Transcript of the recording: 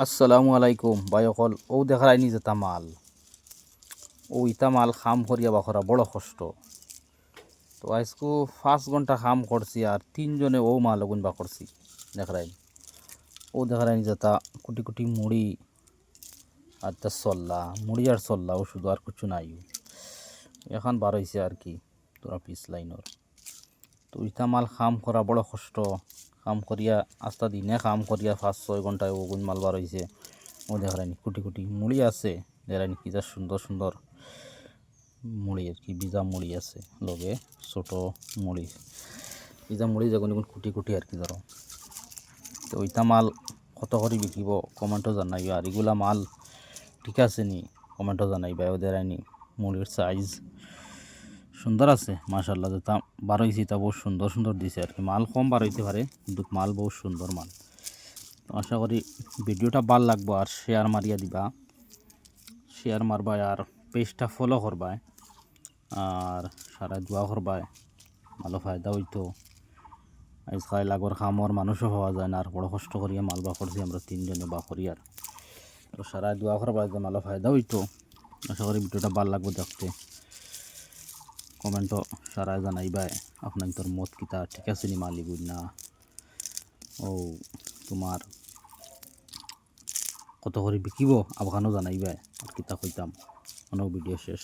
আসসালামু আলাইকুম ভাই অকল ও দেখার আইনি যেতা মাল ও ইতা মাল খাম করিয়া বাখরা বড় কষ্ট। তো আজকু 5 ঘন্টা খাম করছি আর 3 জনে ও মাল ওগুন বা করছি দেখারাই। ও দেখারাই যেতা কুটি কুটি মুড়ি আর তা চল্লা মুড়ি আর চল্লা ও শুধু আর কিছু নাই। এখন বার হয়েছে আর কি তোরা পিস লাইনর। তো ইতা মাল খাম করা বড় কষ্ট। কাম করিয়া আস্তা দিনে কাম করিয়া 5-6 ঘন্টায় ওগুন মাল বার হয়েছে। ও দেখারানি কুটি কুটি মুড়ি আছে দেখারানি কি যা সুন্দর সুন্দর মুড়ি আর কি ভিজা মুড়ি আছে লগে ছোট মুড়ি ভিজা মুড়ি যখন এখন কুটি কুটি আর কি ধরো। তো ওইটা মাল কত করে বিকিব কমেন্টও জানাইও আর এগুলা মাল ঠিক আছে নি কমেন্টও জানাইবা। ওদের আইনি মুড়ির সাইজ সুন্দর আছে মাশাল্লাহ, যেটা বার হয়েছে তা বহুত সুন্দর সুন্দর দিছে আর কি। মাল কম বার হইতে পারে কিন্তু মাল বহুত সুন্দর মাল। তো আশা করি ভিডিওটা ভাল লাগবো আর শেয়ার মারিয়া দিবা, শেয়ার মারবা আর পেজটা ফলো করবা আর সারা দোয়া করবা, ভালো ফায়দা হইতো। আজকাল লাগর খামর মানুষও হওয়া যায় না আর বড় কষ্ট করিয়া মাল বা করছি আমরা 3 জনে বা করি আর। তো সারা দোয়া করবা যে ভালো ফায়দা হইতো। আশা করি ভিডিওটা ভাল লাগবে দেখতে। কমেন্টও সারা জানাইবা আপনার তোর মত কিতা ঠিক আছে নি মালিগুন না ও তোমার কত করে বিকিব আবখানো জানাইবা আর কিতা কইতাম অনেক ভিডিও শেষ।